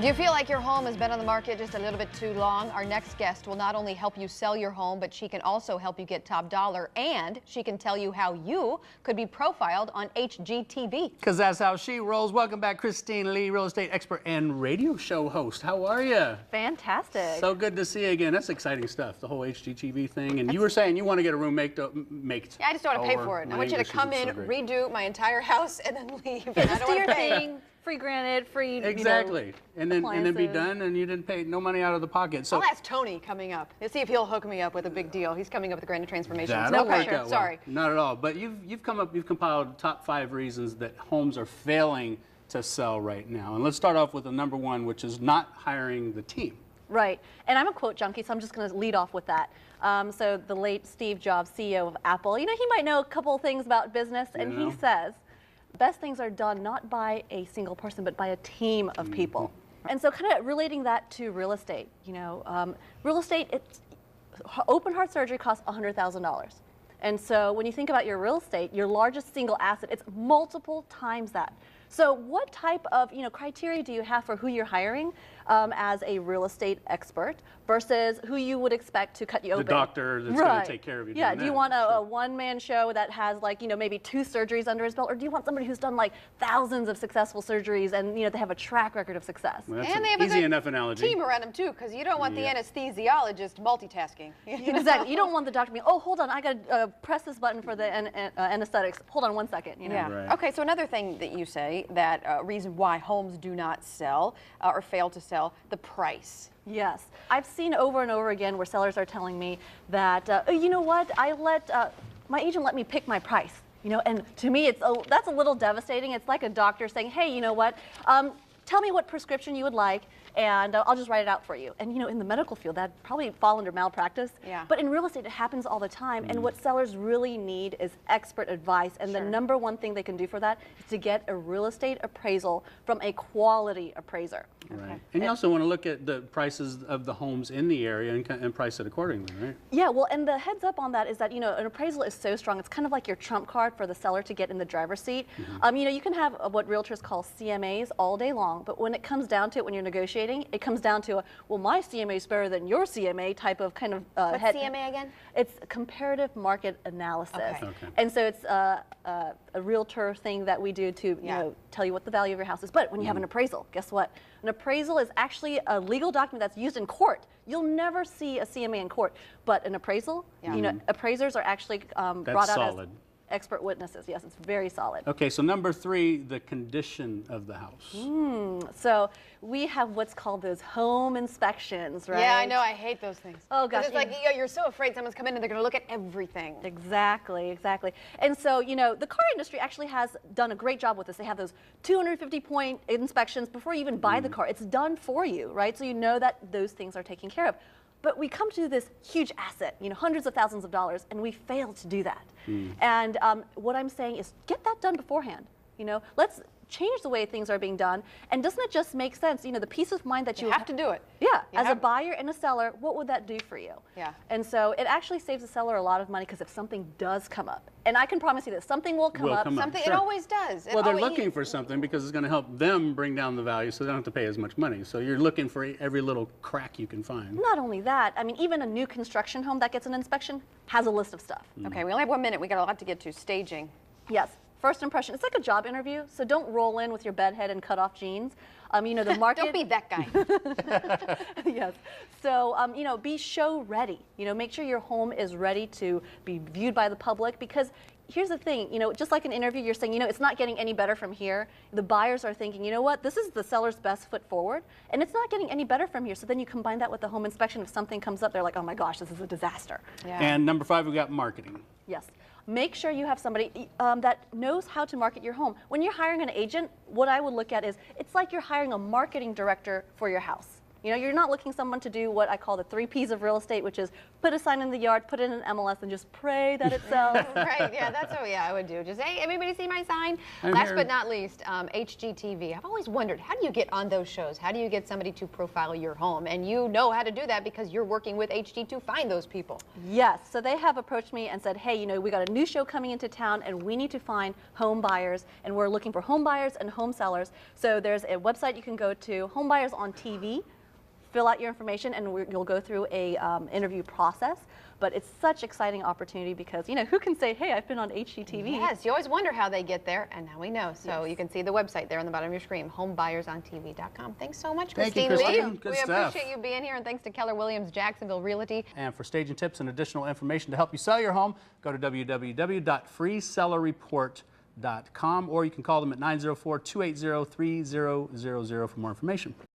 Do you feel like your home has been on the market just a little bit too long? Our next guest will not only help you sell your home, but she can also help you get top dollar, and she can tell you how you could be profiled on HGTV. Because that's how she rolls. Welcome back, Christine Lee, real estate expert and radio show host. How are you? Fantastic. So good to see you again. That's exciting stuff, the whole HGTV thing. And you were saying you want to get a room made. Yeah, I just don't want to pay for it. I want you to come in, redo my entire house, and then leave. And I don't do want your to pay. thing. Free granted, free. Exactly. And then be appliances. done, and you didn't pay no money out of the pocket. So I'll ask Tony coming up. Let's see if he'll hook me up with a big deal. He's coming up with a Granite Transformation. that'll No work pressure. out well. Sorry. Not at all. But you've compiled top 5 reasons that homes are failing to sell right now. And let's start off with the number 1, which is not hiring the team. Right. And I'm a quote junkie, so I'm just going to lead off with that. So the late Steve Jobs, CEO of Apple, he might know a couple of things about business, and he says, best things are done not by a single person, but by a team of people. And so kind of relating that to real estate, real estate, open heart surgery costs $100,000. And so when you think about your real estate, your largest single asset, it's multiple times that. So what type of criteria do you have for who you're hiring as a real estate expert versus who you would expect to cut you open? The doctor that's going to take care of you. Yeah, do you want a one-man show that has maybe 2 surgeries under his belt, or do you want somebody who's done like thousands of successful surgeries and they have a track record of success? Well, And they have easy a good enough analogy. team around them too, because you don't want the anesthesiologist multitasking. Exactly. You don't want the doctor being, oh, hold on, I got to press this button for the anesthetics. Hold on 1 second. Yeah. Right. Okay, so another thing that you say, that reason why homes do not sell or fail to sell, the price. Yes. I've seen over and over again where sellers are telling me that, you know what, my agent let me pick my price. And to me, that's a little devastating. It's like a doctor saying, hey, you know what, tell me what prescription you would like, and I'll just write it out for you. And in the medical field, that probably fall under malpractice. Yeah. But in real estate, it happens all the time. And what sellers really need is expert advice. And the number 1 thing they can do for that is to get a real estate appraisal from a quality appraiser. Right. And you also want to look at the prices of the homes in the area and price it accordingly, right? Yeah, well, and the heads up on that is that, an appraisal is so strong. It's kind of like your trump card for the seller to get in the driver's seat. You can have what realtors call CMAs all day long, but when it comes down to it, when you're negotiating, it comes down to, well, my CMA is better than your CMA type of kind of What's CMA again? It's comparative market analysis. Okay. And so it's a realtor thing that we do to tell you what the value of your house is. But when you have an appraisal, guess what? An appraisal is actually a legal document that's used in court. You'll never see a CMA in court, but an appraisal, appraisers are actually brought out solid. as expert witnesses. Yes, it's very solid. Okay, so number 3, the condition of the house. So we have what's called those home inspections, right? Yeah, I know. I hate those things. Oh, gosh. It's like you're so afraid someone's coming in and they're going to look at everything. Exactly. And so, the car industry actually has done a great job with this. They have those 250-point inspections before you even buy the car. It's done for you, right? So you know that those things are taken care of. But we come to this huge asset, hundreds of thousands of dollars, and we fail to do that. And what I'm saying is get that done beforehand. Let's change the way things are being done. And doesn't it just make sense? The peace of mind that you have to do it. Yeah, You as a have- buyer and a seller, what would that do for you? Yeah. And so it actually saves the seller a lot of money, because if something does come up, and I can promise you that something will come up. Something. Sure. It always does. Well, they're looking for something because it's going to help them bring down the value, so they don't have to pay as much money. So you're looking for every little crack you can find. Not only that, I mean, even a new construction home that gets an inspection has a list of stuff. Okay, we only have 1 minute. We got a lot to get to. Staging. Yes. First impression. It's like a job interview, so don't roll in with your bedhead and cut off jeans. The market. Don't be that guy. Yes. So, be show ready. Make sure your home is ready to be viewed by the public, because here's the thing, just like an interview, you're saying, it's not getting any better from here. The buyers are thinking, you know what, this is the seller's best foot forward, and it's not getting any better from here. So then you combine that with the home inspection. If something comes up, they're like, oh my gosh, this is a disaster. Yeah. And number 5, we got marketing. Yes. Make sure you have somebody that knows how to market your home. When you're hiring an agent, what I would look at is, it's like you're hiring a marketing director for your house. You know, you're not looking someone to do what I call the 3 Ps of real estate, which is put a sign in the yard, put it in an MLS, and just pray that it sells. Right, yeah, that's what I would do. Just, hey, everybody see my sign? I'm Last here. but not least, HGTV. I've always wondered, how do you get on those shows? How do you get somebody to profile your home? And you know how to do that because you're working with HG to find those people. Yes, so they have approached me and said, hey, you know, we got a new show coming into town and we need to find home buyers, and we're looking for home buyers and home sellers. So there's a website you can go to, Home Buyers on TV, fill out your information, and you'll go through a interview process. But it's such exciting opportunity because, you know, who can say, hey, I've been on HGTV? Yes, you always wonder how they get there, and now we know. So you can see the website there on the bottom of your screen, homebuyersontv.com. Thanks so much, Thank you, Christine Lee. Christine. Good We stuff. appreciate you being here, and thanks to Keller Williams Jacksonville Realty. And for staging tips and additional information to help you sell your home, go to www.freesellerreport.com, or you can call them at 904-280-3000 for more information.